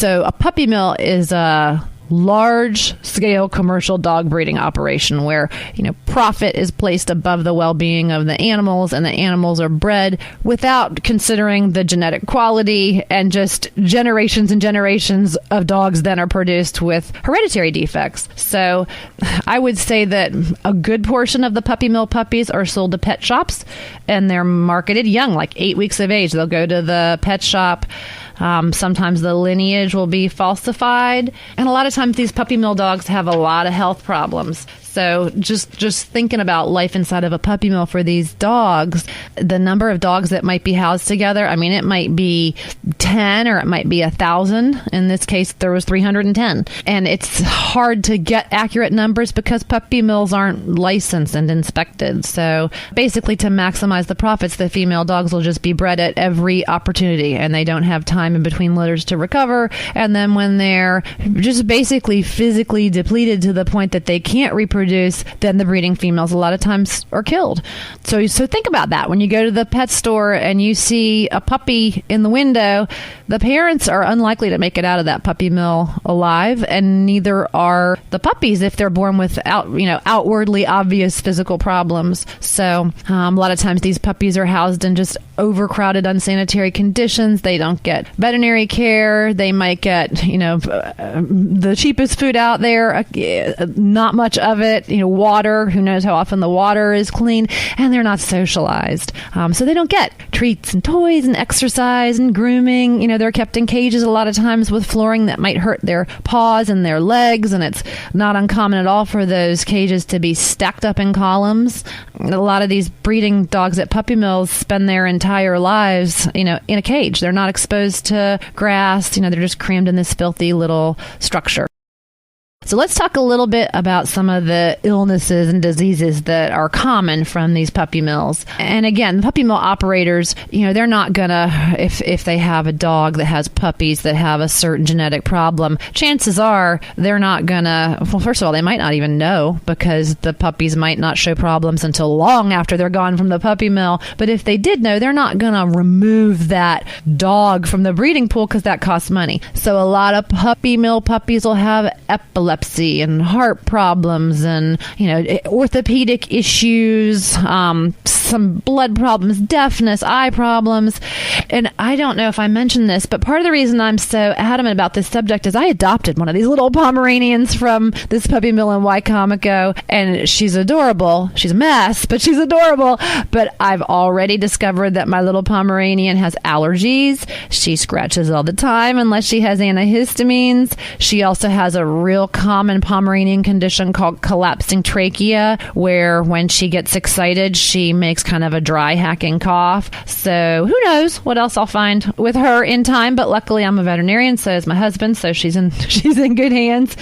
So a puppy mill is a large-scale commercial dog breeding operation where, profit is placed above the well-being of the animals, and the animals are bred without considering the genetic quality, and just generations and generations of dogs then are produced with hereditary defects. So I would say that a good portion of the puppy mill puppies are sold to pet shops, and they're marketed young, like 8 weeks of age. They'll go to the pet shop. Sometimes the lineage will be falsified. And a lot of times these puppy mill dogs have a lot of health problems. So just thinking about life inside of a puppy mill for these dogs, the number of dogs that might be housed together, it might be 10 or it might be 1,000. In this case, there was 310. And it's hard to get accurate numbers because puppy mills aren't licensed and inspected. So basically, to maximize the profits, the female dogs will just be bred at every opportunity, and they don't have time in between litters to recover. And then when they're just basically physically depleted to the point that they can't reproduce, then the breeding females a lot of times are killed. So think about that. When you go to the pet store and you see a puppy in the window, the parents are unlikely to make it out of that puppy mill alive, and neither are the puppies if they're born without, outwardly obvious physical problems. So a lot of times these puppies are housed in just overcrowded, unsanitary conditions. They don't get veterinary care. They might get, the cheapest food out there, not much of it. Water, who knows how often the water is clean, and they're not socialized. So they don't get treats and toys and exercise and grooming. They're kept in cages a lot of times with flooring that might hurt their paws and their legs, and it's not uncommon at all for those cages to be stacked up in columns. A lot of these breeding dogs at puppy mills spend their entire lives, in a cage. They're not exposed to grass. They're just crammed in this filthy little structure. So let's talk a little bit about some of the illnesses and diseases that are common from these puppy mills. And again, the puppy mill operators, they're not gonna, if they have a dog that has puppies that have a certain genetic problem, chances are they're not gonna, well, first of all, they might not even know, because the puppies might not show problems until long after they're gone from the puppy mill. But if they did know, they're not gonna remove that dog from the breeding pool, because that costs money. So a lot of puppy mill puppies will have epilepsy and heart problems and, orthopedic issues, some blood problems, deafness, eye problems. And I don't know if I mentioned this, but part of the reason I'm so adamant about this subject is I adopted one of these little Pomeranians from this puppy mill in Wicomico, and she's adorable. She's a mess, but she's adorable. But I've already discovered that my little Pomeranian has allergies. She scratches all the time unless she has antihistamines. She also has a real common Pomeranian condition called collapsing trachea, where when she gets excited, she makes kind of a dry hacking cough. So who knows what else I'll find with her in time, but luckily I'm a veterinarian, so is my husband, so she's in good hands.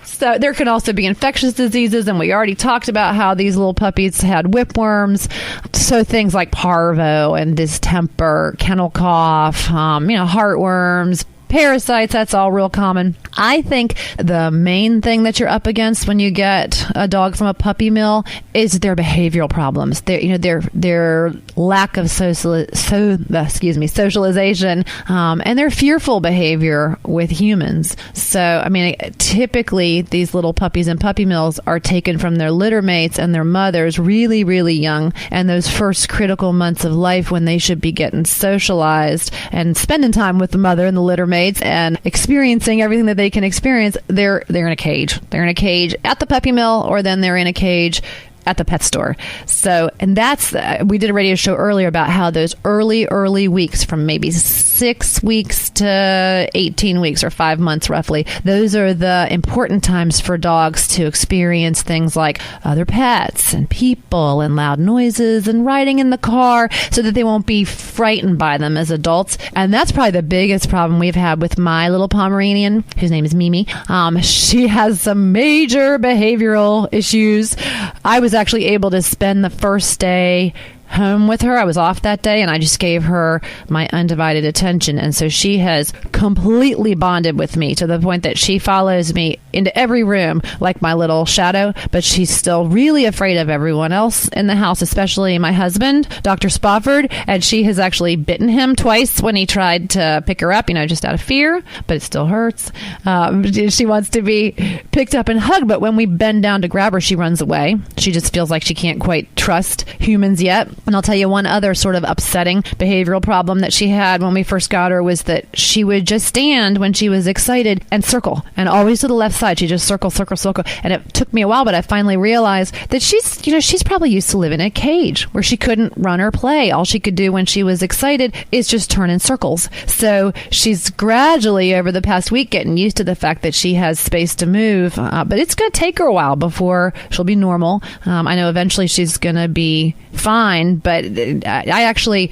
So there can also be infectious diseases, and we already talked about how these little puppies had whipworms. So things like parvo and distemper, kennel cough, heartworms, parasites, that's all real common. I think the main thing that you're up against when you get a dog from a puppy mill is their behavioral problems. Their lack of socialization, and their fearful behavior with humans. So, typically these little puppies in puppy mills are taken from their litter mates and their mothers really, really young, and those first critical months of life when they should be getting socialized and spending time with the mother and the litter mates and experiencing everything that they can experience, they're in a cage. They're in a cage at the puppy mill, or then they're in a cage at the pet store. So, and that's, we did a radio show earlier about how those early weeks, from maybe 6 weeks to 18 weeks or 5 months roughly, those are the important times for dogs to experience things like other pets and people and loud noises and riding in the car, so that they won't be frightened by them as adults. And that's probably the biggest problem we've had with my little Pomeranian, whose name is Mimi. She has some major behavioral issues. I was actually able to spend the first day home with her. I was off that day, and I just gave her my undivided attention. And so she has completely bonded with me to the point that she follows me into every room like my little shadow, but she's still really afraid of everyone else in the house, especially my husband, Dr. Spofford, and she has actually bitten him twice when he tried to pick her up, just out of fear, but it still hurts. She wants to be picked up and hugged, but when we bend down to grab her, she runs away. She just feels like she can't quite trust humans yet. And I'll tell you one other sort of upsetting behavioral problem that she had when we first got her was that she would just stand when she was excited and circle, and always to the left side. She just circle. And it took me a while, but I finally realized that she's probably used to living in a cage where she couldn't run or play. All she could do when she was excited is just turn in circles. So she's gradually over the past week getting used to the fact that she has space to move, but it's going to take her a while before she'll be normal. I know eventually she's going to be fine, but I actually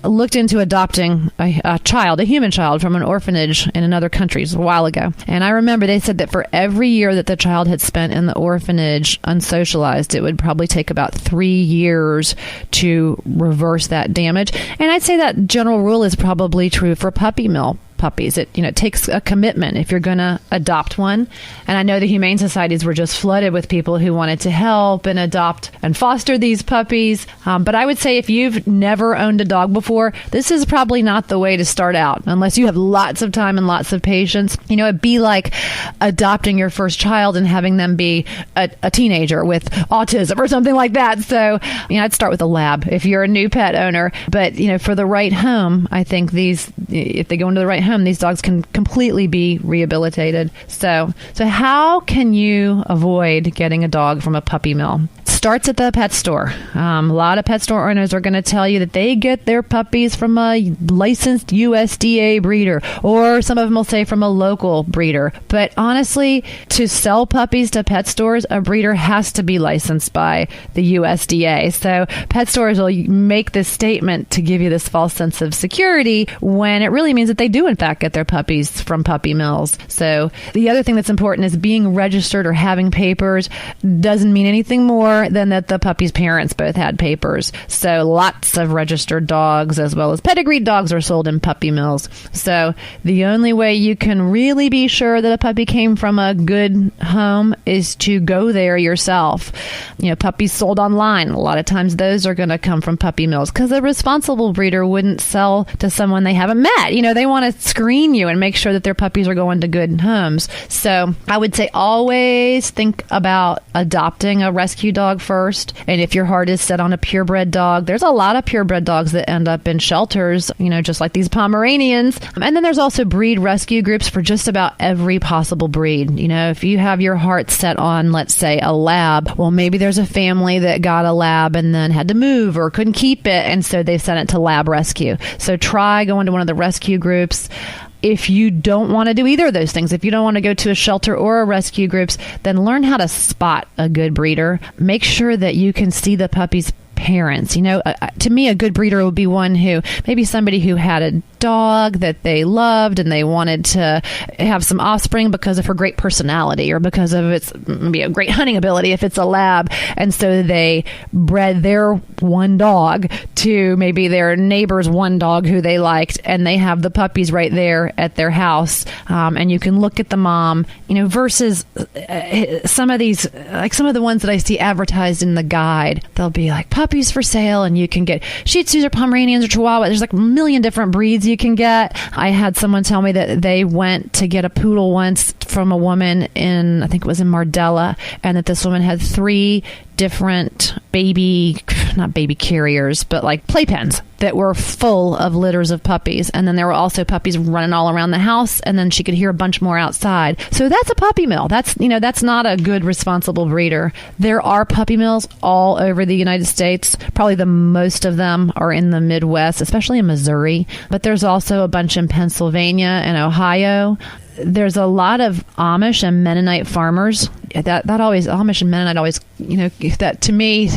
looked into adopting a human child from an orphanage in another country a while ago. And I remember they said that for every year that the child had spent in the orphanage unsocialized, it would probably take about 3 years to reverse that damage. And I'd say that general rule is probably true for puppy mill puppies. It takes a commitment if you're going to adopt one. And I know the humane societies were just flooded with people who wanted to help and adopt and foster these puppies. But I would say if you've never owned a dog before, this is probably not the way to start out unless you have lots of time and lots of patience. It'd be like adopting your first child and having them be a teenager with autism or something like that. So, I'd start with a lab if you're a new pet owner. But, for the right home, I think if they go into the right home, these dogs can completely be rehabilitated. So how can you avoid getting a dog from a puppy mill? Starts at the pet store. A lot of pet store owners are going to tell you that they get their puppies from a licensed USDA breeder, or some of them will say from a local breeder. But honestly, to sell puppies to pet stores, a breeder has to be licensed by the USDA. So pet stores will make this statement to give you this false sense of security when it really means that they do in fact get their puppies from puppy mills. So the other thing that's important is being registered or having papers doesn't mean anything more than that the puppy's parents both had papers. So lots of registered dogs as well as pedigreed dogs are sold in puppy mills. So the only way you can really be sure that a puppy came from a good home is to go there yourself. Puppies sold online, a lot of times those are going to come from puppy mills because a responsible breeder wouldn't sell to someone they haven't met. They want to screen you and make sure that their puppies are going to good homes. So I would say always think about adopting a rescue dog first. And if your heart is set on a purebred dog, there's a lot of purebred dogs that end up in shelters, just like these Pomeranians. And then there's also breed rescue groups for just about every possible breed. If you have your heart set on, let's say, a lab, well, maybe there's a family that got a lab and then had to move or couldn't keep it, and so they sent it to lab rescue. So try going to one of the rescue groups. If you don't want to do either of those things, if you don't want to go to a shelter or a rescue groups, then learn how to spot a good breeder. Make sure that you can see the puppy's parents. To me, a good breeder would be one who, maybe somebody who had a dog that they loved and they wanted to have some offspring because of her great personality or because of its maybe a great hunting ability if it's a lab. And so they bred their one dog to maybe their neighbor's one dog who they liked, and they have the puppies right there at their house. And you can look at the mom, versus some of these, like some of the ones that I see advertised in the guide. They'll be like puppies for sale, and you can get Shih Tzus or Pomeranians or Chihuahua. There's like a million different breeds you can get. I had someone tell me that they went to get a poodle once from a woman in, I think it was in Mardella, and that this woman had 3 different not baby carriers, but like playpens that were full of litters of puppies. And then there were also puppies running all around the house, and then she could hear a bunch more outside. So that's a puppy mill. That's not a good, responsible breeder. There are puppy mills all over the United States. Probably the most of them are in the Midwest, especially in Missouri. But there's also a bunch in Pennsylvania and Ohio. there's a lot of Amish and Mennonite farmers. That always, Amish and Mennonite always, that to me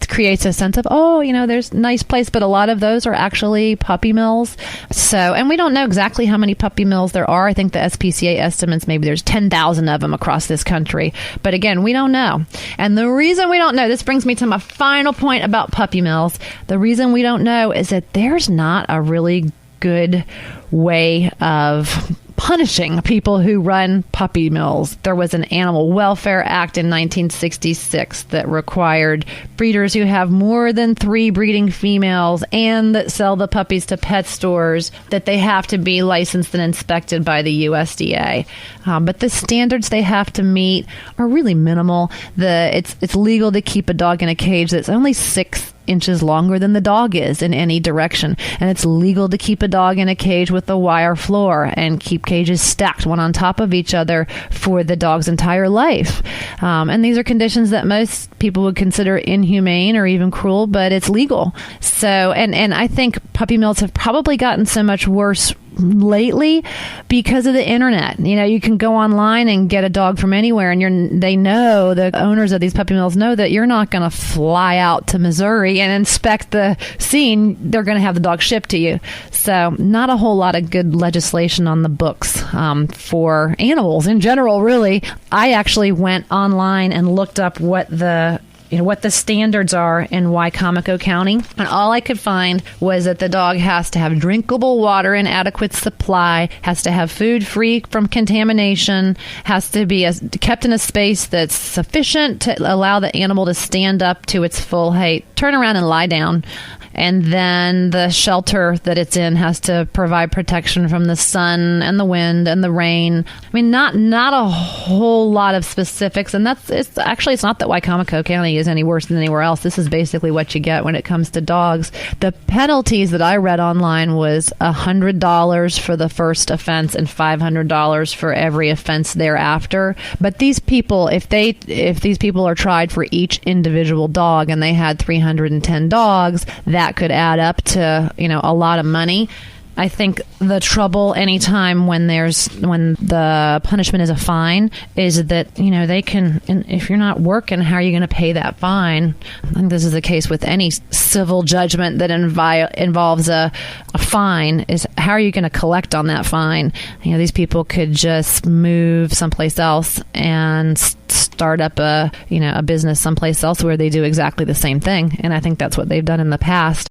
creates a sense of, there's a nice place, but a lot of those are actually puppy mills. So, and we don't know exactly how many puppy mills there are. I think the SPCA estimates maybe there's 10,000 of them across this country. But again, we don't know. And the reason we don't know, this brings me to my final point about puppy mills. The reason we don't know is that there's not a really good way of punishing people who run puppy mills. There was an Animal Welfare Act in 1966 that required breeders who have more than 3 breeding females and that sell the puppies to pet stores that they have to be licensed and inspected by the USDA. But the standards they have to meet are really minimal. It's legal to keep a dog in a cage that's only 6 inches longer than the dog is in any direction. And it's legal to keep a dog in a cage with a wire floor and keep cages stacked one on top of each other for the dog's entire life. And these are conditions that most people would consider inhumane or even cruel, but it's legal. So, and I think puppy mills have probably gotten so much worse lately because of the internet. You can go online and get a dog from anywhere, and they know, the owners of these puppy mills know that you're not going to fly out to Missouri and inspect the scene. They're going to have the dog shipped to you. So not a whole lot of good legislation on the books for animals in general, really. I actually went online and looked up what the standards are in Wicomico County. And all I could find was that the dog has to have drinkable water in adequate supply, has to have food free from contamination, has to be kept in a space that's sufficient to allow the animal to stand up to its full height, turn around and lie down. And then the shelter that it's in has to provide protection from the sun and the wind and the rain. I mean, not a whole lot of specifics. And it's not that Wicomico County is any worse than anywhere else. This is basically what you get when it comes to dogs. The penalties that I read online was $100 for the first offense and $500 for every offense thereafter. But these people, if these people are tried for each individual dog and they had 310 dogs, that could add up to, a lot of money. I think the trouble anytime when the punishment is a fine is that, they can, and if you're not working, how are you going to pay that fine? I think this is the case with any civil judgment that involves a fine, is how are you going to collect on that fine? These people could just move someplace else and start up a business someplace else where they do exactly the same thing. And I think that's what they've done in the past.